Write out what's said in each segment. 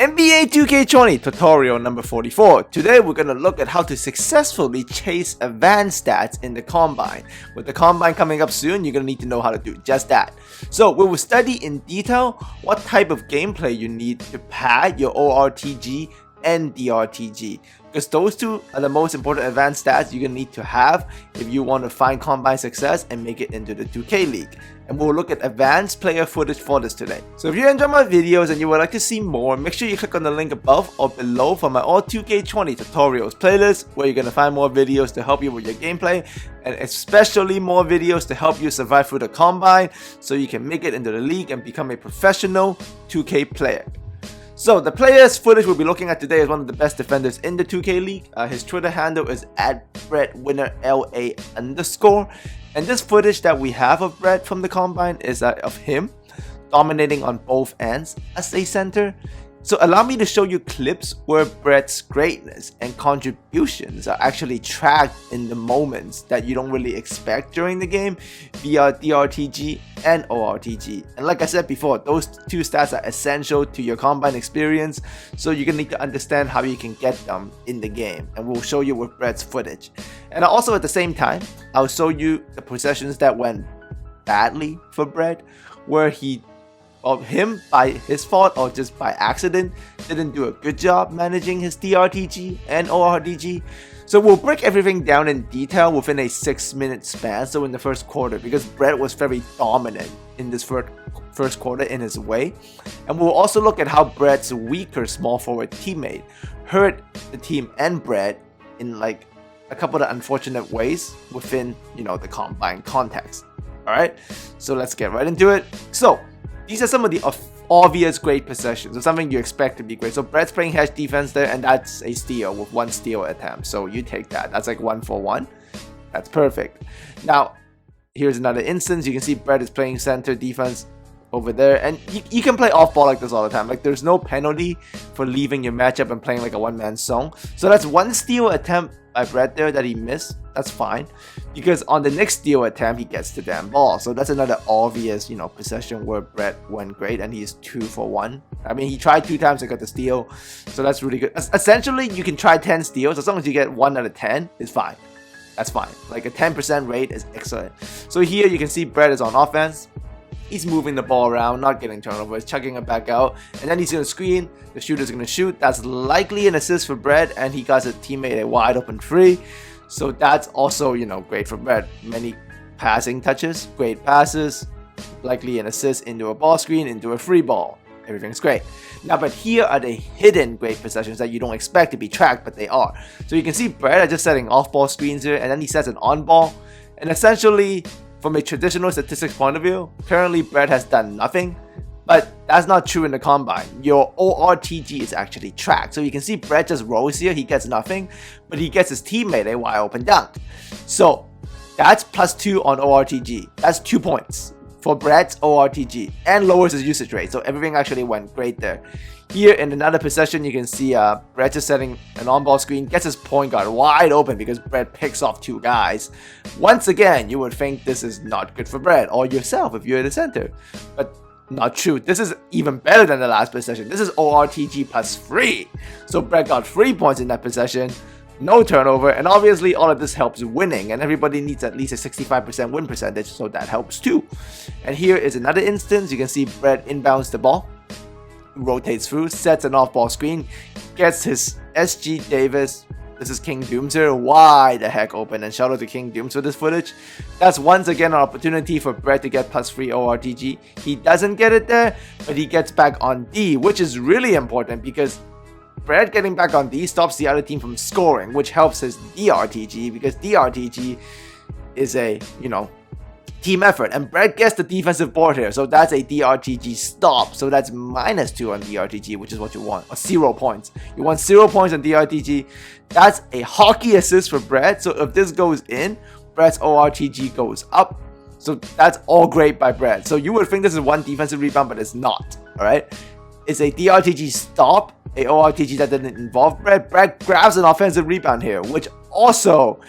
NBA 2K20 tutorial number 44. Today we're going to look at how to successfully chase advanced stats in the Combine. With the Combine coming up soon, you're going to need to know how to do just that. So we will study in detail what type of gameplay you need to pad your ORTG and DRTG, because those two are the most important advanced stats you're going to need to have if you want to find Combine success and make it into the 2K League. And we'll look at advanced player footage for this today. So if you enjoy my videos and you would like to see more, make sure you click on the link above or below for my all 2K20 tutorials playlist, where you're going to find more videos to help you with your gameplay, and especially more videos to help you survive through the Combine so you can make it into the league and become a professional 2K player. So the player's footage we'll be looking at today is one of the best defenders in the 2K League. His Twitter handle is @BrettWinnerLA_. And this footage that we have of Brett from the Combine is of him dominating on both ends as a center. So allow me to show you clips where Brett's greatness and contributions are actually tracked in the moments that you don't really expect during the game via DRTG and ORTG. And like I said before, those two stats are essential to your Combine experience, so you're gonna need to understand how you can get them in the game, and we'll show you with Brett's footage. And also at the same time, I'll show you the possessions that went badly for Brett, where him by his fault or just by accident didn't do a good job managing his DRTG and ORTG. So we'll break everything down in detail within a 6-minute span, so in the first quarter, because Brett was very dominant in this first quarter in his way. And we'll also look at how Brett's weaker small forward teammate hurt the team and Brett in like a couple of unfortunate ways within, the Combine context. Alright, so let's get right into it. So these are some of the obvious great possessions, or something you expect to be great. So Brett's playing hedge defense there, and that's a steal with 1 steal attempt. So you take that. That's like 1 for 1. That's perfect. Now, here's another instance. You can see Brett is playing center defense over there, and you can play off ball like this all the time. Like, there's no penalty for leaving your matchup and playing like a one-man zone. So that's 1 steal attempt by Brett there that he missed. That's fine, because on the next steal attempt he gets the damn ball. So that's another obvious possession where Brett went great, and he's 2 for 1. I mean, he tried 2 times to get the steal, so that's really good. Essentially, you can try 10 steals as long as you get 1 out of 10. It's fine. That's fine. Like a 10% rate is excellent. So here you can see Brett is on offense. He's moving the ball around, not getting turnovers, chucking it back out, and then he's going to screen. The shooter's going to shoot. That's likely an assist for Brett, and he got his teammate a wide open 3. So that's also, great for Brett. Many passing touches, great passes, likely an assist into a ball screen, into a free ball. Everything's great. Now, but here are the hidden great possessions that you don't expect to be tracked, but they are. So you can see Brett just setting off-ball screens here, and then he sets an on-ball. And essentially, from a traditional statistics point of view, currently Brett has done nothing. But that's not true in the Combine. Your ORTG is actually tracked. So you can see Brett just rolls here. He gets nothing, but he gets his teammate a wide open dunk. So that's +2 on ORTG. That's 2 points for Brett's ORTG and lowers his usage rate. So everything actually went great there. Here in another possession, you can see Brett just setting an on-ball screen, gets his point guard wide open because Brett picks off 2 guys. Once again, you would think this is not good for Brett or yourself if you're the center. But not true. This is even better than the last possession. This is ORTG +3. So Brett got 3 points in that possession, no turnover, and obviously all of this helps winning, and everybody needs at least a 65% win percentage, so that helps too. And here is another instance. You can see Brett inbounds the ball, rotates through, sets an off-ball screen, gets his SG Davis. This is King Dooms here, wide the heck open, and shout out to King Dooms for this footage. That's once again an opportunity for Brett to get +3 ORTG. He doesn't get it there, but he gets back on D, which is really important because Brett getting back on D stops the other team from scoring, which helps his DRTG, because DRTG is a, team effort, and Brett gets the defensive board here, so that's a DRTG stop, so that's -2 on DRTG, which is what you want, or 0 points. You want 0 points on DRTG. That's a hockey assist for Brett, so if this goes in, Brett's ORTG goes up, so that's all great by Brett. So you would think this is 1 defensive rebound, but it's not, alright? It's a DRTG stop, a ORTG that didn't involve Brett. Brett grabs an offensive rebound here, which also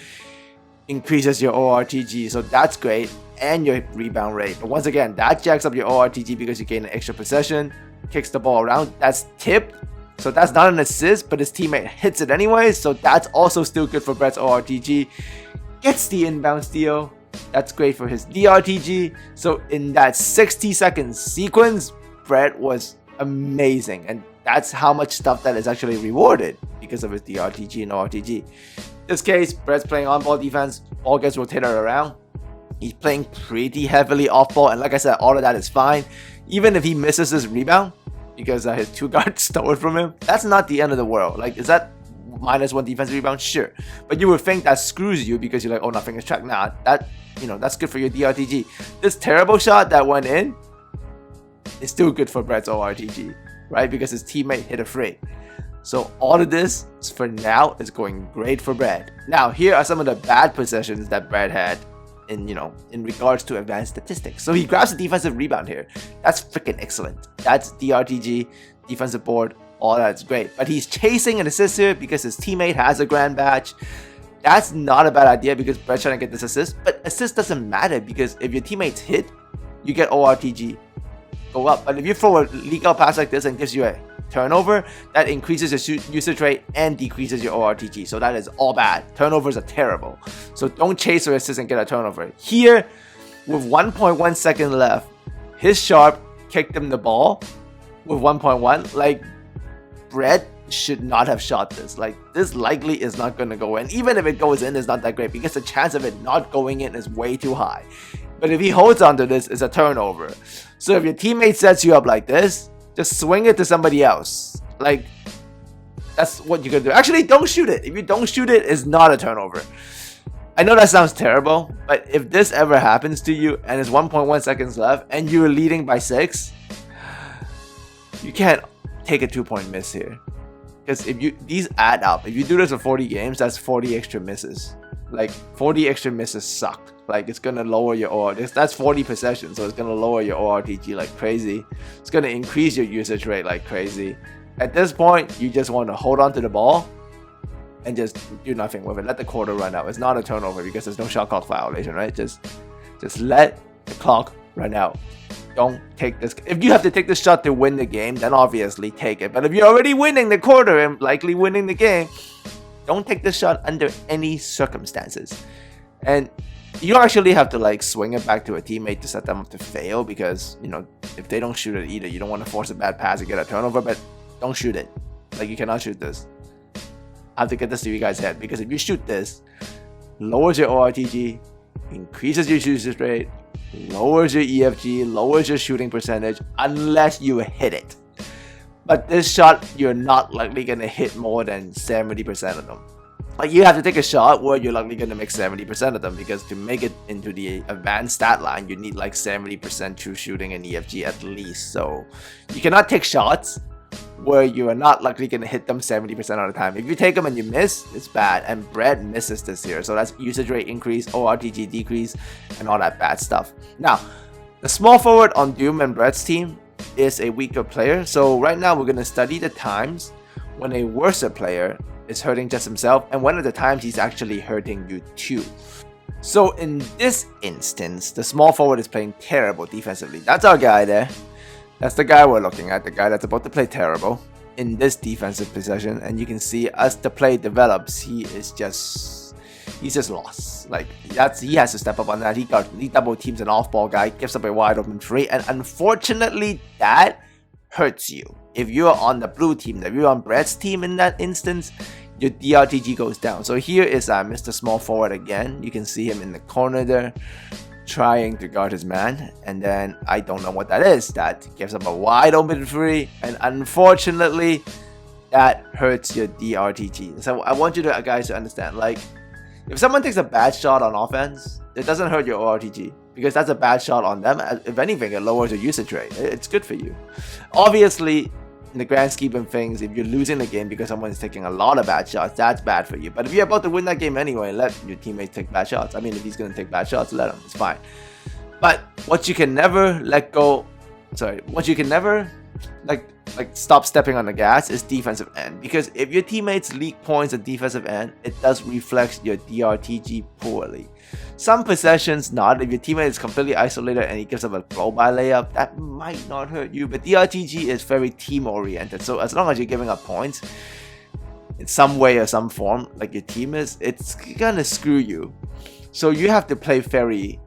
increases your ORTG, so that's great, and your rebound rate. But once again, that jacks up your ORTG because you gain an extra possession, kicks the ball around. That's tipped, So that's not an assist, but his teammate hits it anyway. So that's also still good for Brett's ORTG. Gets the inbound steal. That's great for his DRTG. So in that 60-second sequence, Brett was amazing. And that's how much stuff that is actually rewarded because of his DRTG and ORTG. In this case, Brett's playing on-ball defense. Ball gets rotated around. He's playing pretty heavily off-ball. And like I said, all of that is fine. Even if he misses his rebound, because his 2 guards stole it from him, that's not the end of the world. Like, is that -1 defensive rebound? Sure. But you would think that screws you because you're like, oh, nothing is tracked. Nah, that's good for your DRTG. This terrible shot that went in is still good for Brett's ORTG, right? Because his teammate hit a free. So all of this, for now, is going great for Brett. Now, here are some of the bad possessions that Brett had in regards to advanced statistics. So he grabs the defensive rebound here. That's freaking excellent. That's DRTG, defensive board, all that's great. But he's chasing an assist here because his teammate has a grand badge. That's not a bad idea because Brett's trying to get this assist. But assist doesn't matter because if your teammates hit, you get ORTG go up. But if you throw a leak out pass like this and gives you a turnover, that increases your usage rate and decreases your ORTG. So that is all bad. Turnovers are terrible. So don't chase or assist and get a turnover. Here, with 1.1 second left, his sharp kicked him the ball with 1.1. Like, Brett should not have shot this. Like, this likely is not going to go in. Even if it goes in, it's not that great because the chance of it not going in is way too high. But if he holds onto this, it's a turnover. So if your teammate sets you up like this, just swing it to somebody else. Like, that's what you're gonna do. Actually, don't shoot it. If you don't shoot it, it's not a turnover. I know that sounds terrible, but if this ever happens to you and it's 1.1 seconds left and you're leading by 6, you can't take a 2-point miss here. Because if these add up. If you do this for 40 games, that's 40 extra misses. Like, 40 extra misses suck. Like, it's gonna lower your OR. That's 40 possessions, so it's gonna lower your ORTG like crazy. It's gonna increase your usage rate like crazy. At this point, you just want to hold on to the ball and just do nothing with it. Let the quarter run out. It's not a turnover because there's no shot clock violation, right? Just let the clock run out. Don't take this. If you have to take this shot to win the game, then obviously take it. But if you're already winning the quarter and likely winning the game, don't take this shot under any circumstances. And you actually have to like swing it back to a teammate to set them up to fail because, if they don't shoot it either, you don't want to force a bad pass to get a turnover, but don't shoot it. Like, you cannot shoot this. I have to get this to you guys' head because if you shoot this, lowers your ORTG, increases your usage rate, lowers your EFG, lowers your shooting percentage unless you hit it. But this shot, you're not likely going to hit more than 70% of them. Like, you have to take a shot where you're likely going to make 70% of them because to make it into the advanced stat line, you need like 70% true shooting and EFG at least. So you cannot take shots where you are not likely going to hit them 70% of the time. If you take them and you miss, it's bad. And Brett misses this here. So that's usage rate increase, ORTG decrease, and all that bad stuff. Now, the small forward on Doom and Brett's team is a weaker player. So right now we're going to study the times when a worser player is hurting just himself and when are the times he's actually hurting you too. So in this instance, the small forward is playing terrible defensively. That's our guy there. That's the guy we're looking at, the guy that's about to play terrible in this defensive possession. And you can see as the play develops, he's just lost. Like, he has to step up on that. He double teams an off-ball guy, gives up a wide open free, and unfortunately that hurts you. If you're on the blue team, if you're on Brett's team in that instance, your DRTG goes down. So here is Mr. Small Forward again. You can see him in the corner there, trying to guard his man, and then I don't know what that is. That gives up a wide open free, and unfortunately, that hurts your DRTG. So I want you guys to understand, like, if someone takes a bad shot on offense, it doesn't hurt your ORTG because that's a bad shot on them. If anything, it lowers your usage rate. It's good for you. Obviously, in the grand scheme of things, if you're losing the game because someone's taking a lot of bad shots, that's bad for you. But if you're about to win that game anyway, let your teammates take bad shots. I mean, if he's going to take bad shots, let him. It's fine. But what you can never let go... Sorry. What you can never... Like, like stop stepping on the gas, is defensive end. Because if your teammates leak points at defensive end, it does reflect your DRTG poorly. Some possessions not. If your teammate is completely isolated and he gives up a throw-by layup, that might not hurt you. But DRTG is very team-oriented. So as long as you're giving up points in some way or some form, like your team is, it's gonna screw you. So you have to play very...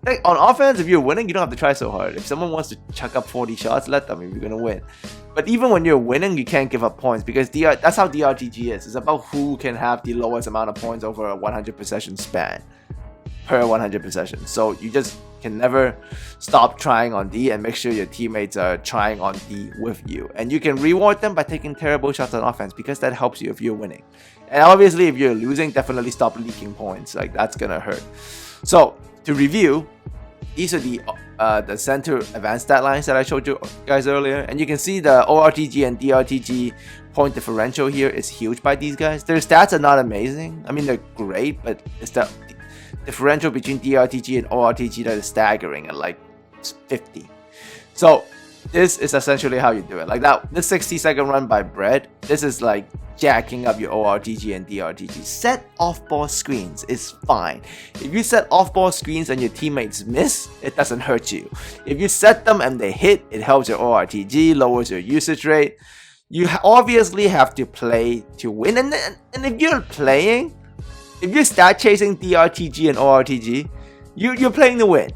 Like on offense, if you're winning, you don't have to try so hard. If someone wants to chuck up 40 shots, let them if you're gonna win. But even when you're winning, you can't give up points because that's how DRTG is. It's about who can have the lowest amount of points over a 100 possession span per 100 possessions. So you just can never stop trying on D and make sure your teammates are trying on D with you. And you can reward them by taking terrible shots on offense because that helps you if you're winning. And obviously, if you're losing, definitely stop leaking points. Like that's gonna hurt. So to review, these are the center advanced stat lines that I showed you guys earlier, and you can see the ORTG and DRTG point differential here is huge by these guys. Their stats are not amazing. I mean, they're great, but it's the differential between DRTG and ORTG that is staggering at like 50. So this is essentially how you do it. Like that, this 60-second run by Bread, this is like jacking up your ORTG and DRTG. Set off-ball screens is fine. If you set off-ball screens and your teammates miss, it doesn't hurt you. If you set them and they hit, it helps your ORTG, lowers your usage rate. You obviously have to play to win. And if you're playing, if you're stat chasing DRTG and ORTG, you're playing to win.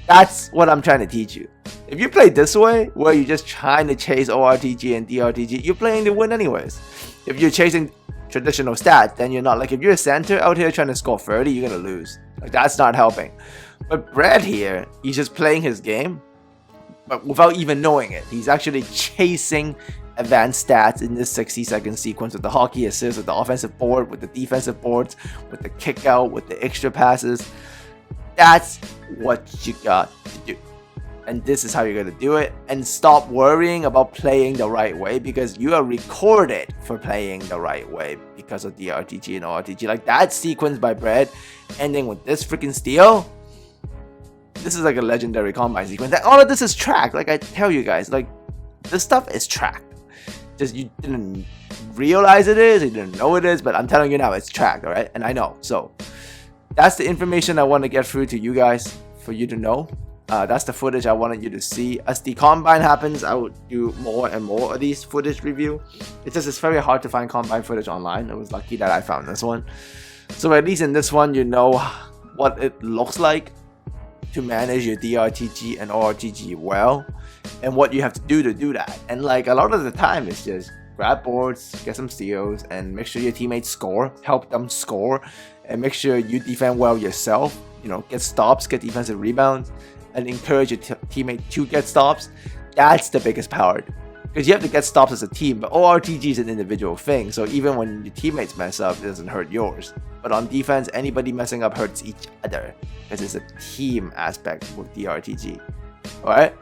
That's what I'm trying to teach you. If you play this way, where you're just trying to chase ORTG and DRTG, you're playing to win anyways. If you're chasing traditional stats, then you're not. Like if you're a center out here trying to score 30, you're gonna lose. Like that's not helping. But Brad here, he's just playing his game, but without even knowing it. He's actually chasing advanced stats in this 60-second sequence with the hockey assist, with the offensive board, with the defensive boards, with the kick out, with the extra passes. That's what you got to do. And this is how you're going to do it. And stop worrying about playing the right way because you are recorded for playing the right way because of the DRTG and ORTG. Like that sequence by Brad ending with this freaking steal. This is like a legendary combine sequence. All of this is tracked. Like I tell you guys, like this stuff is tracked. Just you didn't realize it is, you didn't know it is, but I'm telling you now, it's tracked, all right? And I know. So that's the information I want to get through to you guys for you to know. That's the footage I wanted you to see. As the combine happens, I will do more and more of these footage review. It's very hard to find combine footage online. I was lucky that I found this one. So at least in this one, you know what it looks like to manage your DRTG and ORTG well, and what you have to do that. And like a lot of the time, it's just grab boards, get some steals, and make sure your teammates score, help them score, and make sure you defend well yourself. You know, get stops, get defensive rebounds, and encourage your teammate to get stops. That's the biggest power, because you have to get stops as a team, but ORTG is an individual thing, so even when your teammates mess up, it doesn't hurt yours. But on defense, anybody messing up hurts each other, because it's a team aspect with DRTG. Alright?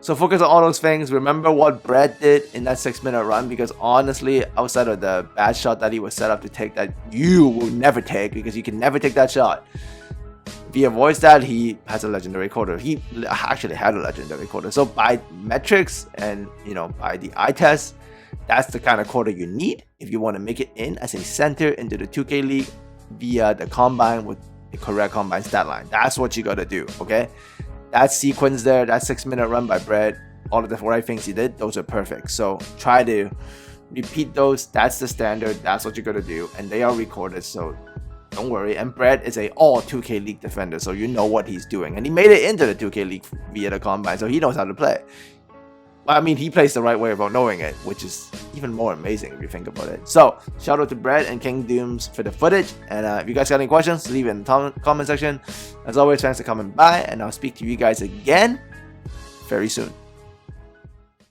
So focus on all those things. Remember what Brad did in that 6-minute run, because honestly, outside of the bad shot that he was set up to take that you will never take, because you can never take that shot. If he avoids that, he has a legendary quarter. He actually had a legendary quarter. So by metrics and, you know, by the eye test, that's the kind of quarter you need if you want to make it in as a center into the 2K League via the combine with the correct combine stat line. That's what you got to do, okay? That sequence there, that 6-minute run by Brad, all of the right things he did, those are perfect. So try to repeat those. That's the standard. That's what you got to do. And they are recorded, so don't worry. And Brad is a all 2K League defender, so you know what he's doing. And he made it into the 2K League via the combine, so he knows how to play. I mean, he plays the right way without knowing it, which is even more amazing if you think about it. So, shout out to Brad and King Dooms for the footage. And if you guys got any questions, leave it in the comment section. As always, thanks for coming by, and I'll speak to you guys again very soon.